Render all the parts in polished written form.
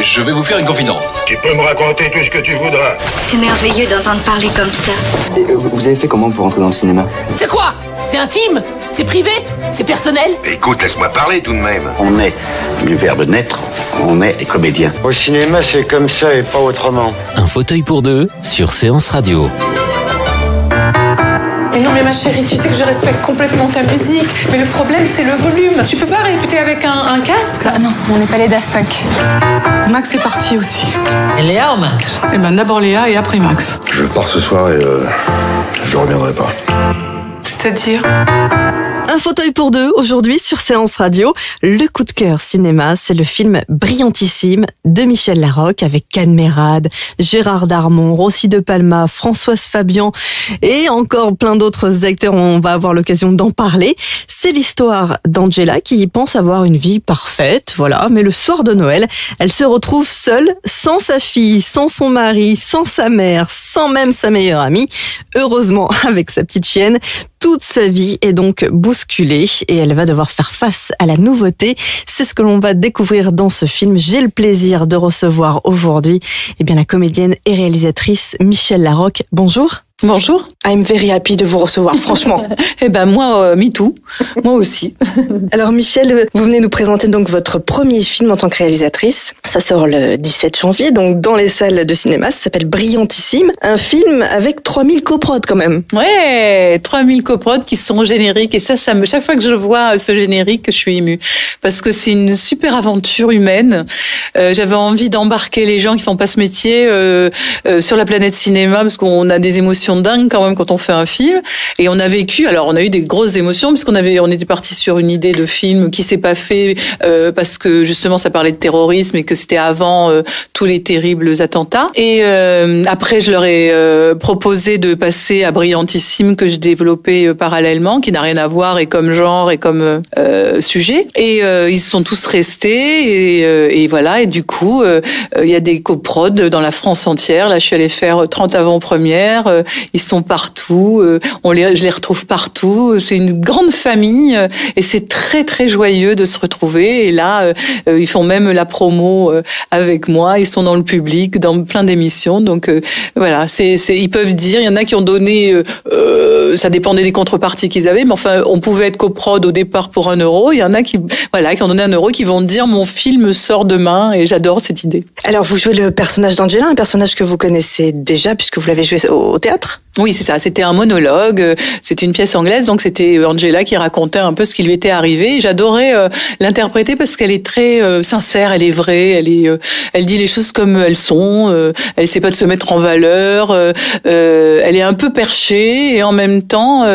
Je vais vous faire une confidence. Tu peux me raconter tout ce que tu voudras. C'est merveilleux d'entendre parler comme ça. Et vous avez fait comment pour entrer dans le cinéma? C'est quoi? C'est intime? C'est privé? C'est personnel? Écoute, laisse-moi parler tout de même. On est du verbe naître, on est comédien. Au cinéma, c'est comme ça et pas autrement. Un fauteuil pour deux sur Séance Radio. Mais non mais ma chérie, tu sais que je respecte complètement ta musique, mais le problème c'est le volume. Tu peux pas répéter avec un casque? Ah non, on n'est pas les Daft Punk. Max est parti aussi. Et Léa ou Max? Eh ben d'abord Léa et après Max. Je pars ce soir et je reviendrai pas. C'est-à-dire? Un fauteuil pour deux, aujourd'hui sur Séance Radio. Le coup de cœur cinéma, c'est le film Brillantissime de Michel Larocque avec Can Merad, Gérard Darmon, Rossi de Palma, Françoise Fabian et encore plein d'autres acteurs. On va avoir l'occasion d'en parler. C'est l'histoire d'Angela qui pense avoir une vie parfaite, voilà. Mais le soir de Noël, elle se retrouve seule, sans sa fille, sans son mari, sans sa mère, sans même sa meilleure amie. Heureusement, avec sa petite chienne, toute sa vie est donc bousculée et elle va devoir faire face à la nouveauté. C'est ce que l'on va découvrir dans ce film. J'ai le plaisir de recevoir aujourd'hui la comédienne et réalisatrice Michel Larocque. Bonjour. Bonjour. I'm very happy de vous recevoir, franchement. Moi, me too. Moi aussi. Alors Michel, vous venez nous présenter donc votre premier film en tant que réalisatrice. Ça sort le 17 janvier, donc dans les salles de cinéma. Ça s'appelle Brillantissime. Un film avec 3000 coprods quand même. Ouais, 3000 coprods qui sont génériques. Et ça chaque fois que je vois ce générique, je suis émue. Parce que c'est une super aventure humaine. J'avais envie d'embarquer les gens qui font pas ce métier sur la planète cinéma, parce qu'on a des émotions dingue quand même quand on fait un film, et on a eu des grosses émotions parce on était parti sur une idée de film qui s'est pas fait parce que justement ça parlait de terrorisme et que c'était avant tous les terribles attentats. Et après je leur ai proposé de passer à Brillantissime que je développais parallèlement, qui n'a rien à voir et comme genre et comme sujet. Et ils sont tous restés et voilà. Et du coup il y a des coprods dans la France entière. Là je suis allée faire 30 avant-premières. Ils sont partout, je les retrouve partout. C'est une grande famille et c'est très très joyeux de se retrouver. Et là, ils font même la promo avec moi. Ils sont dans le public, dans plein d'émissions. Donc voilà, ils peuvent dire. Il y en a qui ont donné, ça dépendait des contreparties qu'ils avaient, mais enfin, on pouvait être coprod au départ pour 1 euro. Il y en a qui ont donné 1 euro, qui vont dire mon film sort demain. Et j'adore cette idée. Alors vous jouez le personnage d'Angela, un personnage que vous connaissez déjà puisque vous l'avez joué au théâtre. Oui, c'est ça. C'était un monologue. C'était une pièce anglaise, donc c'était Angela qui racontait un peu ce qui lui était arrivé. Et j'adorais l'interpréter parce qu'elle est très sincère, elle est vraie, elle dit les choses comme elles sont. Elle essaie pas de se mettre en valeur. Elle est un peu perchée et en même temps,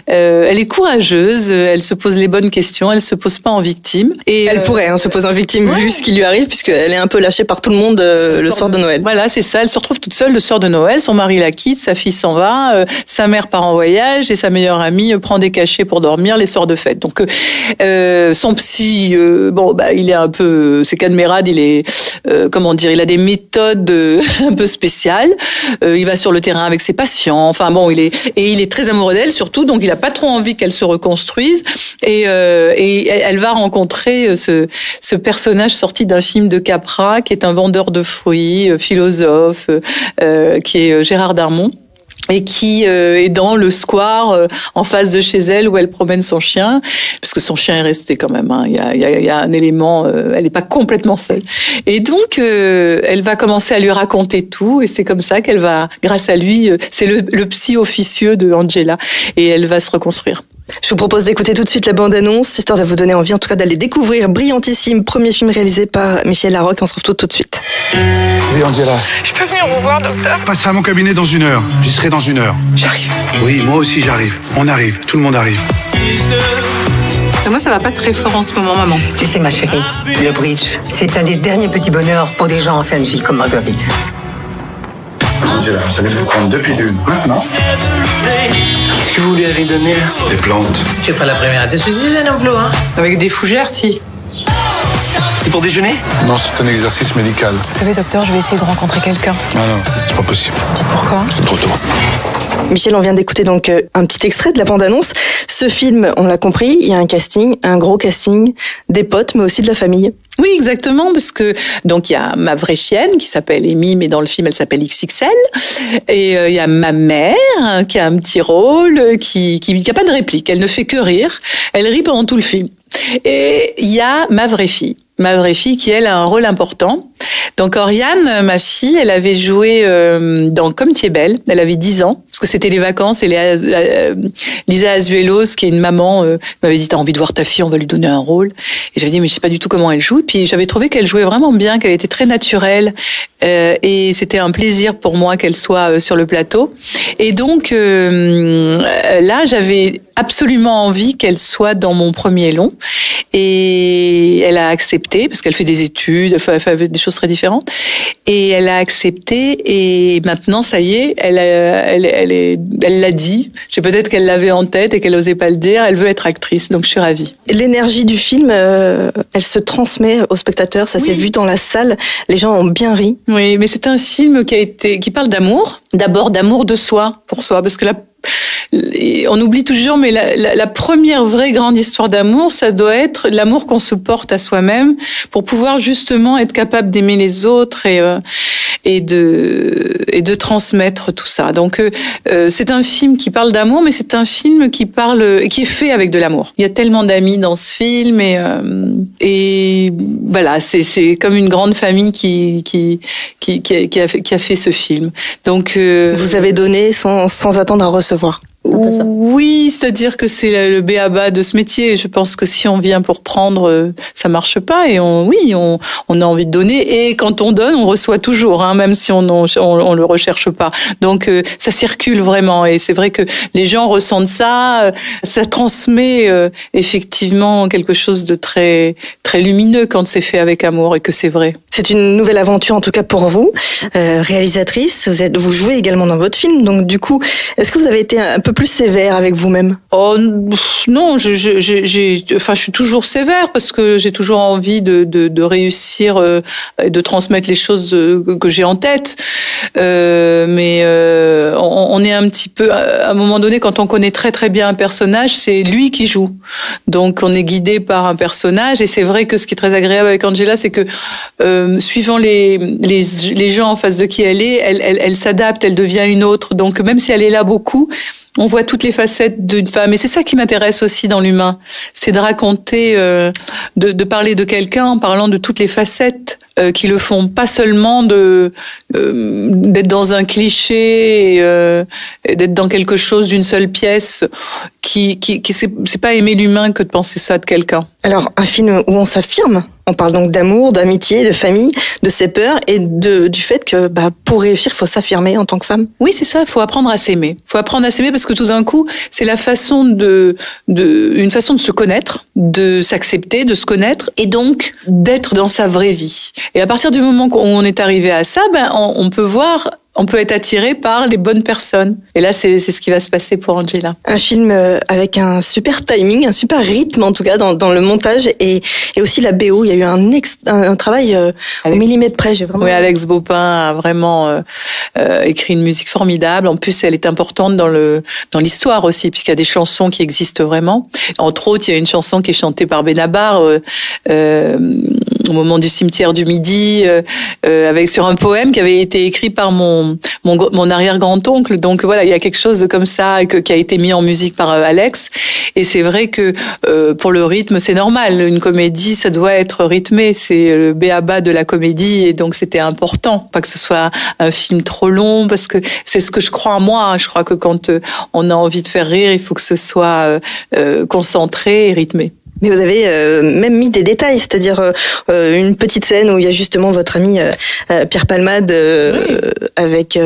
elle est courageuse. Elle se pose les bonnes questions. Elle se pose pas en victime. Et elle pourrait se poser en victime vu ce qui lui arrive, puisqu'elle est un peu lâchée par tout le monde le soir de Noël. Voilà, c'est ça. Elle se retrouve toute seule le soir de Noël. Son mari la quitte, sa fille s'en va. Sa mère part en voyage et sa meilleure amie prend des cachets pour dormir les soirs de fête. Donc son psy, il est un peu, c'est Can Merad, il est il a des méthodes un peu spéciales. Il va sur le terrain avec ses patients. Enfin bon, il est très amoureux d'elle surtout, donc il a pas trop envie qu'elle se reconstruise. Et elle va rencontrer ce personnage sorti d'un film de Capra, qui est un vendeur de fruits, philosophe, qui est Gérard Darmon. Et qui est dans le square en face de chez elle où elle promène son chien, parce que son chien est resté quand même. Il y a un élément, elle n'est pas complètement seule. Et donc elle va commencer à lui raconter tout, et c'est comme ça qu'elle va, grâce à lui, c'est le psy officieux de Angela, et elle va se reconstruire. Je vous propose d'écouter tout de suite la bande-annonce, histoire de vous donner envie en tout cas d'aller découvrir Brillantissime, premier film réalisé par Michel Larocque. On se retrouve tout de suite. Oui, Angela. Je peux venir vous voir, docteur? Passez à mon cabinet dans 1 heure. J'y serai dans 1 heure. J'arrive. Oui, moi aussi j'arrive. On arrive. Tout le monde arrive. Moi, ça va pas très fort en ce moment, maman. Tu sais, ma chérie, le bridge, c'est un des derniers petits bonheurs pour des gens en fin de vie comme Marguerite. Angela, vous allez vous prendre 2 pilules. Maintenant. Qu'est-ce que vous lui avez donné là? Des plantes. Tu es pas la première à te suicider non plus, hein? Avec des fougères, si. C'est pour déjeuner? Non, c'est un exercice médical. Vous savez, docteur, je vais essayer de rencontrer quelqu'un. Non, c'est pas possible. Pourquoi? C'est trop tôt. Michel, on vient d'écouter donc un petit extrait de la bande-annonce. Ce film, on l'a compris, il y a un casting, un gros casting, des potes, mais aussi de la famille. Oui, exactement, parce que donc il y a ma vraie chienne qui s'appelle Amy, mais dans le film elle s'appelle XXL, et il y a ma mère qui a un petit rôle, qui a pas de réplique, elle ne fait que rire, elle rit pendant tout le film. Et il y a ma vraie fille qui elle a un rôle important. Donc Oriane, ma fille, elle avait joué dans Comme tu es belle, elle avait 10 ans, parce que c'était les vacances, et Lisa Azuelos, qui est une maman, m'avait dit t'as envie de voir ta fille, on va lui donner un rôle. Et j'avais dit mais je sais pas du tout comment elle joue, puis j'avais trouvé qu'elle jouait vraiment bien, qu'elle était très naturelle, et c'était un plaisir pour moi qu'elle soit sur le plateau. Et donc là j'avais absolument envie qu'elle soit dans mon premier long, et elle a accepté, parce qu'elle fait des études, elle fait des choses très différentes, et elle a accepté, et maintenant ça y est, elle l'a dit. Peut-être qu'elle l'avait en tête et qu'elle n'osait pas le dire. Elle veut être actrice, donc je suis ravie. L'énergie du film, elle se transmet aux spectateurs. Ça s'est vu dans la salle. Les gens ont bien ri. Oui, mais c'est un film qui parle d'amour. D'abord d'amour de soi, pour soi, parce que on oublie toujours, mais la première vraie grande histoire d'amour, ça doit être l'amour qu'on se porte à soi-même pour pouvoir justement être capable d'aimer les autres et de transmettre tout ça. Donc c'est un film qui parle d'amour, mais c'est un film qui est fait avec de l'amour. Il y a tellement d'amis dans ce film, et voilà, c'est comme une grande famille qui a fait ce film. Donc vous avez donné sans attendre à recevoir. Oui, c'est-à-dire que c'est le b.a.-ba de ce métier. Je pense que si on vient pour prendre, ça marche pas. Et on a envie de donner. Et quand on donne, on reçoit toujours, même si on le recherche pas. Donc ça circule vraiment. Et c'est vrai que les gens ressentent ça. Ça transmet effectivement quelque chose de très très lumineux quand c'est fait avec amour et que c'est vrai. C'est une nouvelle aventure en tout cas pour vous, réalisatrice. Vous jouez également dans votre film. Donc du coup, est-ce que vous avez été un peu plus sévère avec vous-même? Oh non, je suis toujours sévère parce que j'ai toujours envie de réussir et de transmettre les choses que j'ai en tête. Mais on est un petit peu, à un moment donné, quand on connaît très très bien un personnage, c'est lui qui joue. Donc on est guidé par un personnage, et c'est vrai que ce qui est très agréable avec Angela, c'est que suivant les gens en face de qui elle s'adapte, elle devient une autre. Donc même si elle est là beaucoup, on voit toutes les facettes d'une femme. Et c'est ça qui m'intéresse aussi dans l'humain. C'est de raconter, de parler de quelqu'un en parlant de toutes les facettes qui le font, pas seulement d'être dans un cliché et d'être dans quelque chose d'une seule pièce. C'est pas aimer l'humain que de penser ça de quelqu'un. Alors, un film où on s'affirme. On parle donc d'amour, d'amitié, de famille, de ses peurs et du fait que pour réussir, il faut s'affirmer en tant que femme. Oui, c'est ça, il faut apprendre à s'aimer. Il faut apprendre à s'aimer parce que tout d'un coup, c'est la façon une façon de se connaître, de s'accepter, de se connaître et donc d'être dans sa vraie vie. Et à partir du moment où on est arrivé à ça, on peut être attiré par les bonnes personnes. Et là, c'est ce qui va se passer pour Angela. Un film avec un super timing, un super rythme en tout cas dans le montage et aussi la BO. Il y a eu un travail au millimètre près. Oui, Alex Baupin a vraiment écrit une musique formidable. En plus, elle est importante dans l'histoire aussi, puisqu'il y a des chansons qui existent vraiment. Entre autres, il y a une chanson qui est chantée par Benabar au moment du cimetière du Midi, sur un poème qui avait été écrit par mon arrière-grand-oncle. Donc voilà, il y a quelque chose de comme ça qui a été mis en musique par Alex. Et c'est vrai que pour le rythme, c'est normal. Une comédie, ça doit être rythmé. C'est le b.a.-ba de la comédie. Et donc c'était important, pas que ce soit un film trop long, parce que c'est ce que je crois moi. Je crois que quand on a envie de faire rire, il faut que ce soit concentré et rythmé. Mais vous avez même mis des détails, c'est-à-dire une petite scène où il y a justement votre ami Pierre Palmade avec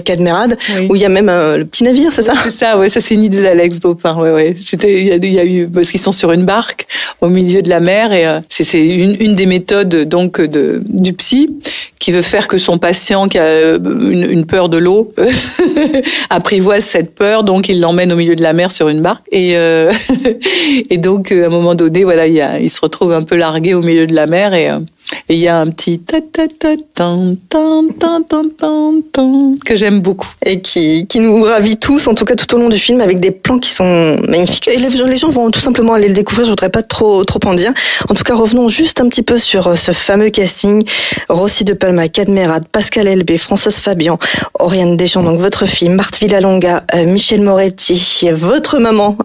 Cadmerade, où il y a même le petit navire, c'est ça? C'est ça, ouais, ça c'est une idée d'Alex Baupin, ouais. Il y a eu parce qu'ils sont sur une barque au milieu de la mer et c'est une des méthodes donc du psy qui veut faire que son patient qui a une peur de l'eau apprivoise cette peur, donc il l'emmène au milieu de la mer sur une barque et donc à un moment donné, voilà, il se retrouve un peu largué au milieu de la mer et Et il y a un petit ta-ta-ta-tan, tan, tan, tan, tan, tan, que j'aime beaucoup. Et qui nous ravit tous, en tout cas tout au long du film, avec des plans qui sont magnifiques. Et les gens vont tout simplement aller le découvrir, je voudrais pas trop en dire. En tout cas, revenons juste un petit peu sur ce fameux casting. Rossi de Palma, Cadmerade, Pascal Elbé, Françoise Fabian, Oriane Deschamps, donc votre fille, Marthe Villalonga, Michel Moretti, votre maman,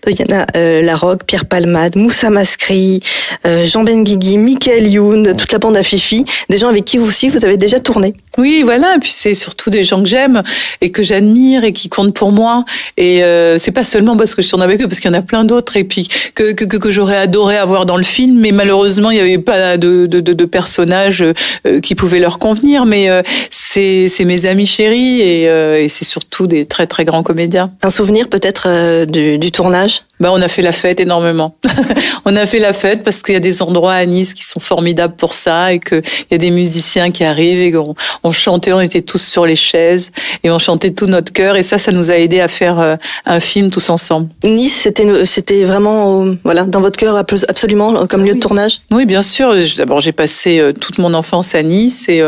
Diana Larocque, Pierre Palmade, Moussa Mascri, Jean Benguigui, Michael Youn, toute la bande à Fifi, des gens avec qui vous aussi vous avez déjà tourné. Oui, voilà. Et puis c'est surtout des gens que j'aime et que j'admire et qui comptent pour moi. Et c'est pas seulement parce que je tourne avec eux, parce qu'il y en a plein d'autres et puis que j'aurais adoré avoir dans le film, mais malheureusement il y avait pas de personnages qui pouvaient leur convenir. Mais c'est mes amis chéris et c'est surtout des très très grands comédiens. Un souvenir peut-être du tournage? On a fait la fête énormément. On a fait la fête parce qu'il y a des endroits à Nice qui sont formidables pour ça et qu'il y a des musiciens qui arrivent et on chantait, on était tous sur les chaises et on chantait tout notre cœur et ça nous a aidé à faire un film tous ensemble. Nice, c'était vraiment dans votre cœur absolument comme lieu de tournage? Oui, bien sûr. D'abord, j'ai passé toute mon enfance à Nice et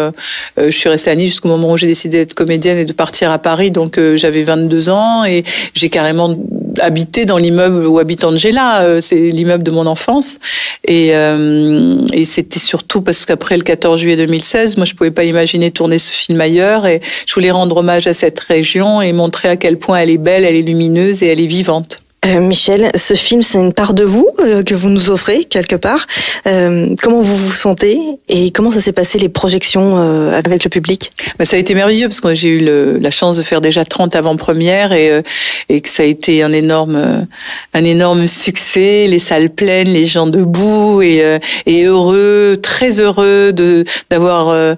je suis restée à Nice jusqu'au moment où j'ai décidé d'être comédienne et de partir à Paris. Donc j'avais 22 ans et j'ai carrément habité dans l'immeuble où habite Angela, c'est l'immeuble de mon enfance et c'était surtout parce qu'après le 14 juillet 2016, moi je pouvais pas imaginer tourner ce film ailleurs et je voulais rendre hommage à cette région et montrer à quel point elle est belle, elle est lumineuse et elle est vivante. Michel, ce film, c'est une part de vous que vous nous offrez quelque part. Comment vous vous sentez et comment ça s'est passé les projections avec le public? Ça a été merveilleux parce que j'ai eu la chance de faire déjà 30 avant-premières et que ça a été un énorme succès. Les salles pleines, les gens debout et heureux, très heureux d'avoir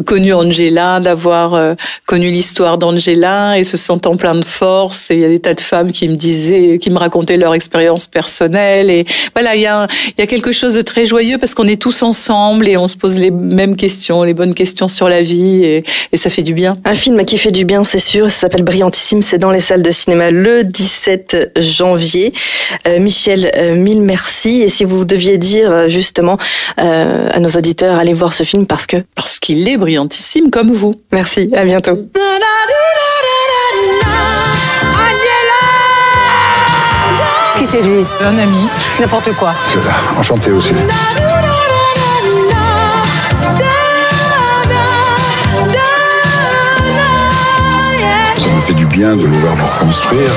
connu Angela, d'avoir connu l'histoire d'Angela et se sentant plein de force. Et il y a des tas de femmes qui me racontaient leur expérience personnelle et voilà, il y a quelque chose de très joyeux parce qu'on est tous ensemble et on se pose les mêmes questions, les bonnes questions sur la vie et ça fait du bien. Un film qui fait du bien, c'est sûr, ça s'appelle Brillantissime, c'est dans les salles de cinéma le 17 janvier. Michel, mille merci. Et si vous deviez dire justement à nos auditeurs, allez voir ce film parce qu'il est brillantissime comme vous. Merci, à bientôt. Qui c'est lui? Un ami. N'importe quoi. C'est ça, enchanté aussi. Ça me fait du bien de vous voir vous reconstruire.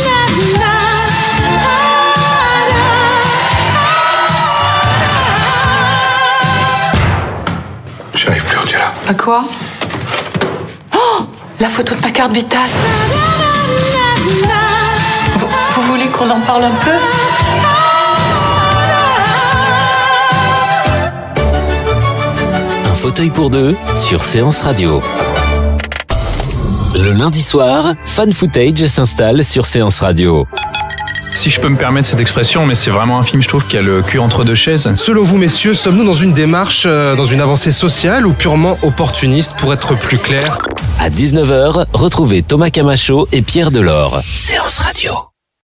J'y arrive plus, Angela. À quoi? Oh, la photo de ma carte vitale. Vous voulez qu'on en parle un peu? Un fauteuil pour deux sur Séance Radio. Le lundi soir, Fan Footage s'installe sur Séance Radio. Si je peux me permettre cette expression, mais c'est vraiment un film, je trouve, qui a le cul entre deux chaises. Selon vous, messieurs, sommes-nous dans une démarche, dans une avancée sociale ou purement opportuniste, pour être plus clair? À 19h, retrouvez Thomas Camacho et Pierre Delors. Séance Radio.